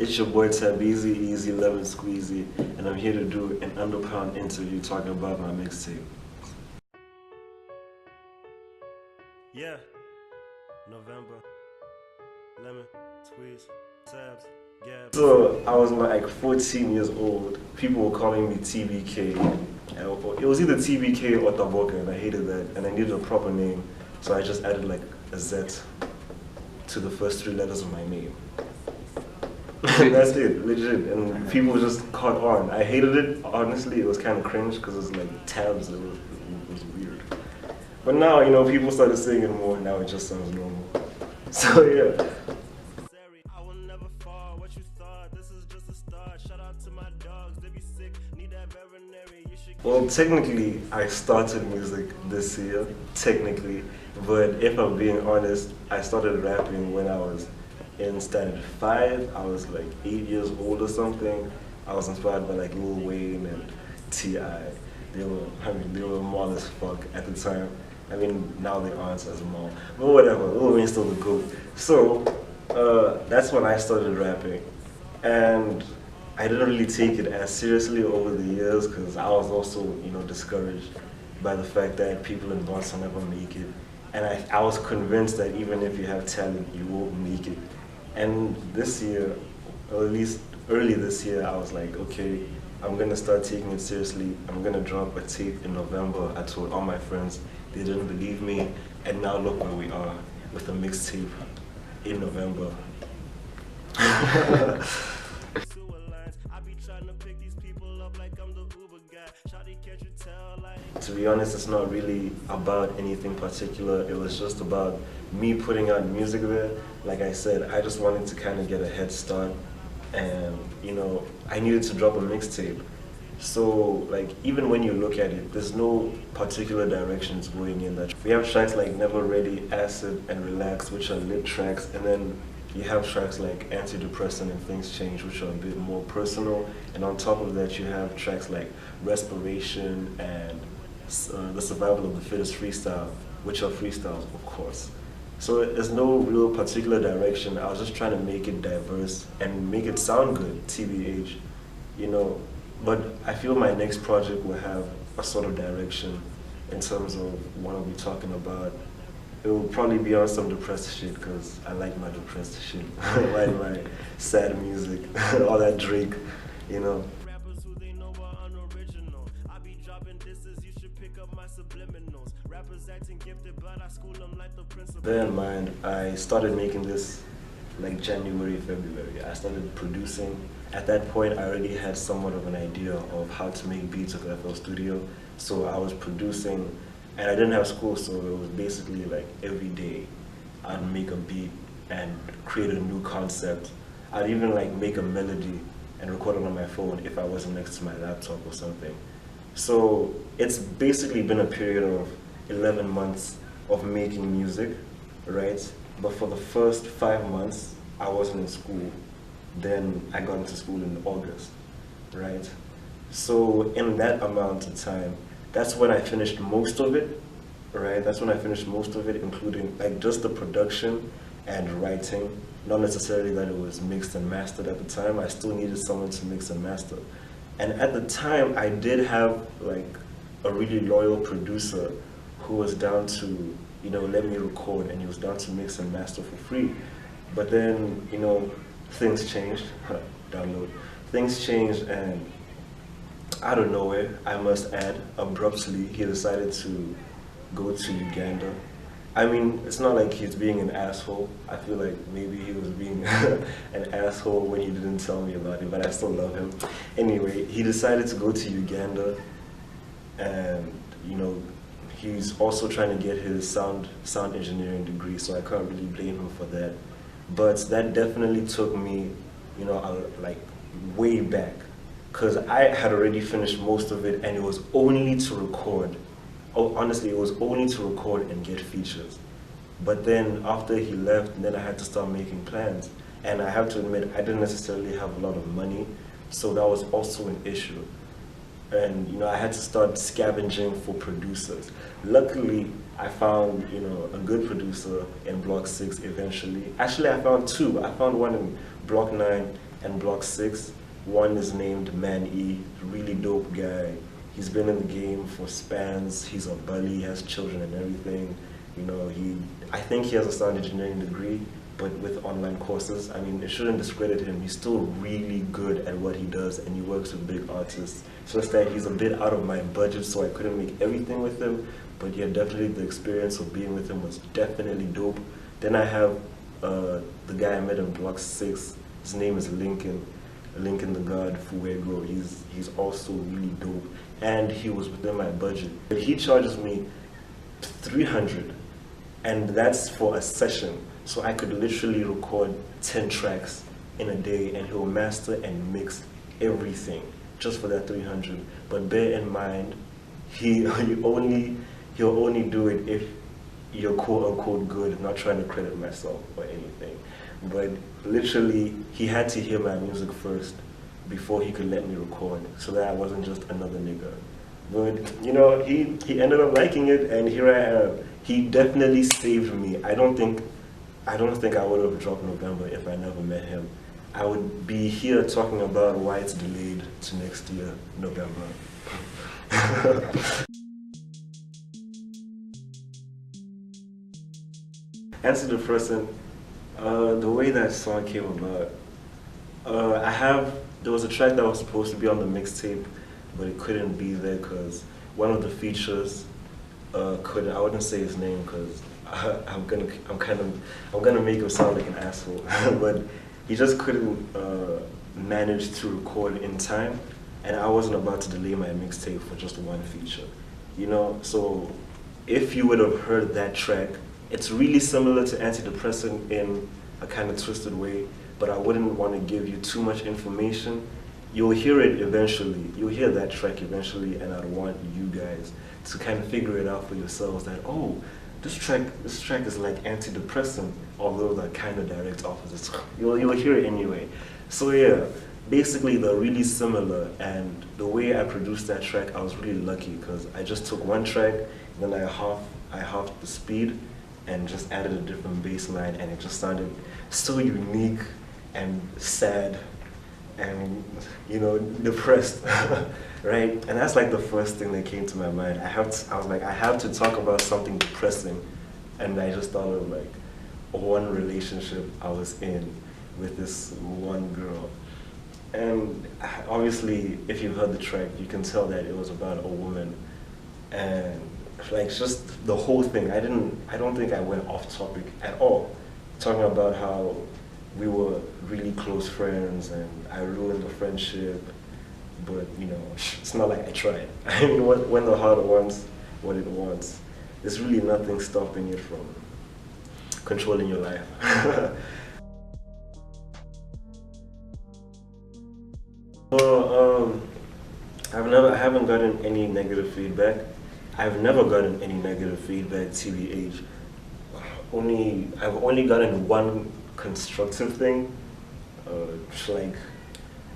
It's your boy Tabz, Easy Lemon Squeezy, and I'm here to do an Underpound interview talking about my mixtape. Yeah, November, Lemon, Squeeze, Tabz, Gab. So I was like 14 years old. People were calling me TBK. It was either TBK or Taboka, and I hated that, and I needed a proper name, so I just added like a Z to the first 3 letters of my name. That's it, legit. And people just caught on. I hated it, honestly. It was kind of cringe because it was like Tabz. It was weird. But now, you know, people started saying it more. Now it just sounds normal. So yeah. Well, technically, I started music this year, technically. But if I'm being honest, I started rapping when I was in standard 5. I was like 8 years old or something. I was inspired by like Lil Wayne and T.I. They were mall as fuck at the time. I mean, now they aren't as mall, but whatever. Lil Wayne's still the GOAT. So that's when I started rapping, and I didn't really take it as seriously over the years because I was also, you know, discouraged by the fact that people in Boston never make it, and I was convinced that even if you have talent, you won't make it. And this year, or at least early this year, I was like, okay, I'm gonna start taking it seriously. I'm gonna drop a tape in November. I told all my friends, they didn't believe me, and now look where we are with a mixtape in November. To be honest, it's not really about anything particular. It was just about me putting out music there. Like I said, I just wanted to kind of get a head start, and you know, I needed to drop a mixtape. So like, even when you look at it, there's no particular directions going in that. We have tracks like Never Ready, Acid, and Relax, which are lit tracks, and then you have tracks like Antidepressant and Things Change, which are a bit more personal, and on top of that you have tracks like Respiration and The Survival of the Fittest Freestyle, which are freestyles, of course. So there's no real particular direction. I was just trying to make it diverse and make it sound good, TBH, you know. But I feel my next project will have a sort of direction in terms of what I'll be talking about. It will probably be on some depressed shit because I like my depressed shit. I like my sad music, all that Drake, you know. Bear in mind, I started making this like January, February. I started producing. At that point, I already had somewhat of an idea of how to make beats with FL Studio. So I was producing, and I didn't have school, so it was basically like every day I'd make a beat and create a new concept. I'd even like make a melody and record it on my phone if I wasn't next to my laptop or something. So it's basically been a period of 11 months of making music, right? But for the first 5 months, I wasn't in school. Then I got into school in August, right? So in that amount of time, that's when I finished most of it, right? That's when I finished most of it, including like just the production and writing. Not necessarily that it was mixed and mastered at the time. I still needed someone to mix and master. And at the time, I did have like a really loyal producer who was down to, you know, let me record, and he was down to mix and master for free. But then, you know, things changed. Download. Things changed, and out of nowhere, I must add, abruptly, he decided to go to Uganda. I mean, it's not like he's being an asshole. I feel like maybe he was being an asshole when he didn't tell me about it, but I still love him. Anyway, he decided to go to Uganda, and you know, he's also trying to get his sound engineering degree, so I can't really blame him for that. But that definitely took me, you know, like way back, because I had already finished most of it, and it was only to record. Oh, honestly, it was only to record and get features. But then after he left, then I had to start making plans. And I have to admit, I didn't necessarily have a lot of money, so that was also an issue. And you know, I had to start scavenging for producers. Luckily, I found, you know, a good producer in Block 6 eventually. Actually, I found 2. I found one in Block 9 and Block 6. One is named Man E, really dope guy. He's been in the game for spans. He's a bully, he has children and everything. You know, I think he has a sound engineering degree, but with online courses. I mean, it shouldn't discredit him. He's still really good at what he does, and he works with big artists. It's just that he's a bit out of my budget, so I couldn't make everything with him. But yeah, definitely the experience of being with him was definitely dope. Then I have the guy I met in Block 6. His name is Lincoln the God Fuego. He's also really dope, and he was within my budget. But he charges me 300, and that's for a session. So I could literally record 10 tracks in a day, and he'll master and mix everything just for that 300. But bear in mind, he'll only do it if you're quote unquote good. I'm not trying to credit myself or anything, but literally he had to hear my music first before he could let me record, so that I wasn't just another nigga. But you know, he ended up liking it, and here I am. He definitely saved me. I don't think I would have dropped November if I never met him. I would be here talking about why it's delayed to next year, November. Antidepressant, the way that song came about, there was a track that was supposed to be on the mixtape, but it couldn't be there because one of the features couldn't. I wouldn't say his name because I'm gonna make him sound like an asshole. But he just couldn't manage to record in time, and I wasn't about to delay my mixtape for just one feature, you know. So if you would have heard that track, it's really similar to Antidepressant in a kind of twisted way, but I wouldn't want to give you too much information. You'll hear it eventually. You'll hear that track eventually, and I'd want you guys to kind of figure it out for yourselves that, oh, this track is like Antidepressant, although they're kind of direct opposites. You'll hear it anyway. So yeah, basically they're really similar, and the way I produced that track, I was really lucky because I just took one track, then I halved the speed, and just added a different bass line, and it just sounded so unique and sad and, you know, depressed, right? And that's like the first thing that came to my mind. I was like, I have to talk about something depressing, and I just thought of like one relationship I was in with this one girl. And obviously, if you've heard the track, you can tell that it was about a woman, and like just the whole thing. I don't think I went off topic at all, talking about how we were really close friends and I ruined the friendship, but you know, it's not like I tried. I mean, when the heart wants what it wants, there's really nothing stopping it from controlling your life. Well, I haven't gotten any negative feedback. I've never gotten any negative feedback, TBH. I've only gotten one constructive thing, like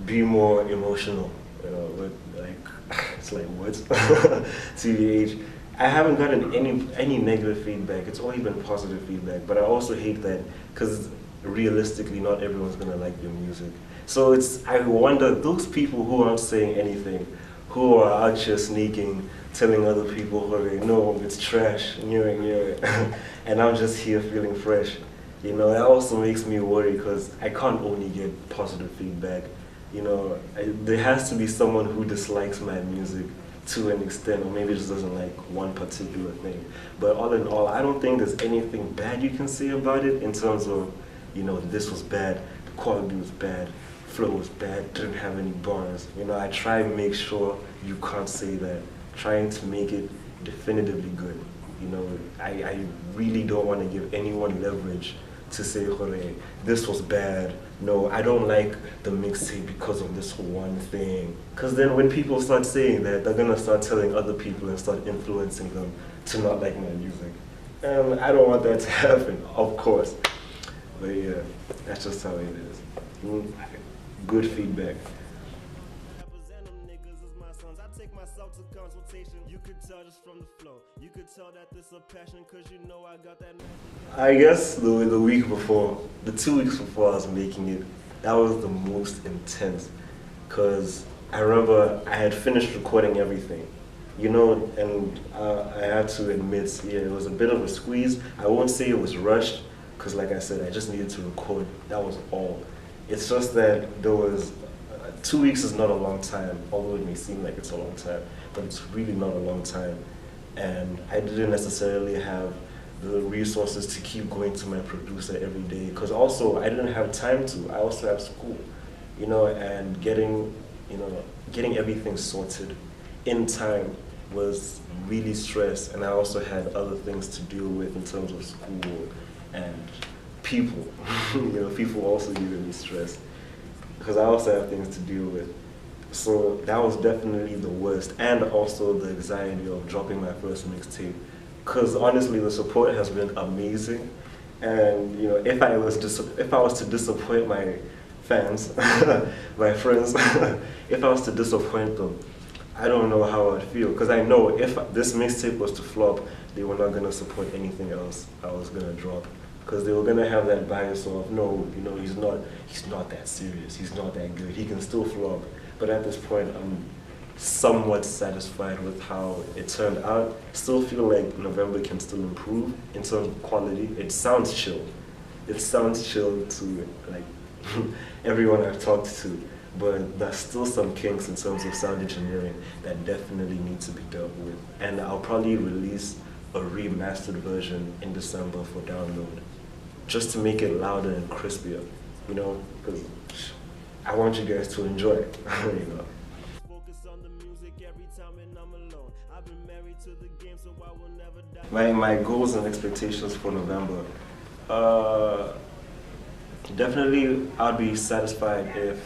be more emotional, you know, but like, it's like what? TBH. I haven't gotten any negative feedback. It's only been positive feedback, but I also hate that because realistically not everyone's gonna like your music. So I wonder, those people who aren't saying anything, who are out here sneaking, telling other people, okay, no, it's trash, and I'm just here feeling fresh. You know, that also makes me worry because I can't only get positive feedback. You know, there has to be someone who dislikes my music to an extent, or maybe just doesn't like one particular thing. But all in all, I don't think there's anything bad you can say about it in terms of, you know, this was bad, the quality was bad, flow was bad, didn't have any bars. You know, I try to make sure you can't say that, trying to make it definitively good. You know, I really don't want to give anyone leverage to say, Jorge, this was bad. No, I don't like the mixtape because of this one thing. Because then when people start saying that, they're going to start telling other people and start influencing them to not like my music. And I don't want that to happen, of course. But yeah, that's just how it is. Good feedback. myself to consultation. You could tell just from the flow. You could tell that this a passion, cause you know I got that. I guess the week before, the 2 weeks before I was making it, that was the most intense. Cause I remember I had finished recording everything, you know, and I have to admit, yeah, it was a bit of a squeeze. I won't say it was rushed, cause like I said, I just needed to record. That was all. It's just that there was 2 weeks is not a long time, although it may seem like it's a long time, but it's really not a long time. And I didn't necessarily have the resources to keep going to my producer every day, because also I didn't have time to. I also have school, you know, and getting everything sorted in time was really stressed, and I also had other things to deal with in terms of school and people. You know, people also giving me stress, because I also have things to deal with. So that was definitely the worst, and also the anxiety of dropping my first mixtape. Because honestly, the support has been amazing, and you know, if I was to disappoint my fans, my friends, if I was to disappoint them, I don't know how I'd feel. Because I know if this mixtape was to flop, they were not gonna support anything else I was gonna drop. Because they were gonna have that bias of, no, you know, he's not that serious, he's not that good, he can still flop. But at this point, I'm somewhat satisfied with how it turned out. Still feel like November can still improve in terms of quality. It sounds chill. It sounds chill to like everyone I've talked to, but there's still some kinks in terms of sound engineering that definitely need to be dealt with. And I'll probably release a remastered version in December for download, just to make it louder and crispier, you know, because I want you guys to enjoy it, you know. My goals and expectations for November. Definitely, I'd be satisfied if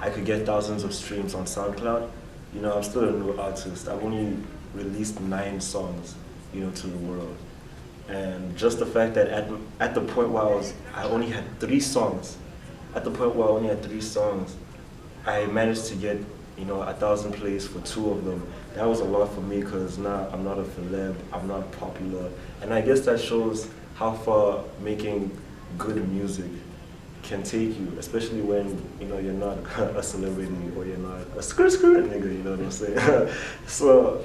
I could get thousands of streams on SoundCloud. You know, I'm still a new artist. I've only released 9 songs, you know, to the world. And just the fact that at the point where I only had 3 songs. At the point where I only had 3 songs, I managed to get, you know, 1,000 plays for 2 of them. That was a lot for me, because now I'm not a celeb, I'm not popular. And I guess that shows how far making good music can take you, especially when, you know, you're not a celebrity or you're not a skirt nigga, you know what I'm saying? So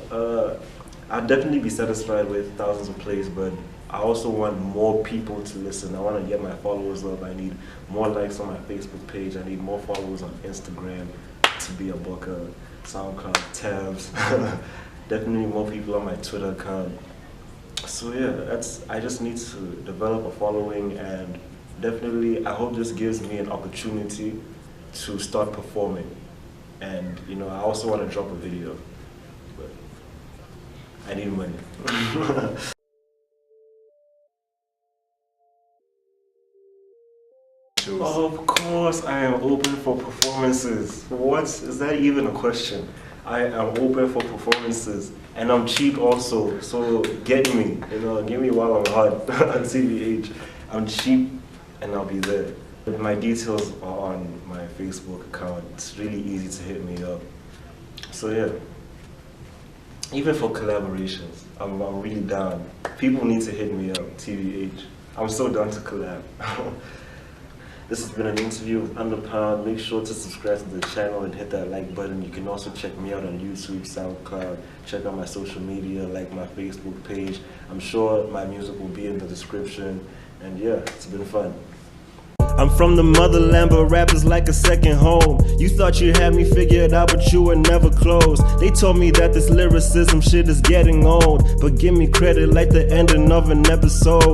I'll definitely be satisfied with thousands of plays, but I also want more people to listen. I want to get my followers up. I need more likes on my Facebook page. I need more followers on Instagram to be a booker, SoundCloud, Tabz. Definitely more people on my Twitter account. So yeah, I just need to develop a following, and definitely I hope this gives me an opportunity to start performing. And you know, I also want to drop a video, but I need money. Of course I am open for performances. What? Is that even a question? I am open for performances, and I'm cheap also, so get me, you know, get me while I'm hot on CBH. I'm cheap and I'll be there. My details are on my Facebook account. It's really easy to hit me up. So yeah, even for collaborations, I'm really down. People need to hit me up, TBH. I'm so down to collab. This has been an interview with Underpound. Make sure to subscribe to the channel and hit that like button. You can also check me out on YouTube, SoundCloud. Check out my social media, like my Facebook page. I'm sure my music will be in the description. And yeah, it's been fun. I'm from the motherland, but rap is like a second home. You thought you had me figured out, but you were never close. They told me that this lyricism shit is getting old, but give me credit like the ending of an episode.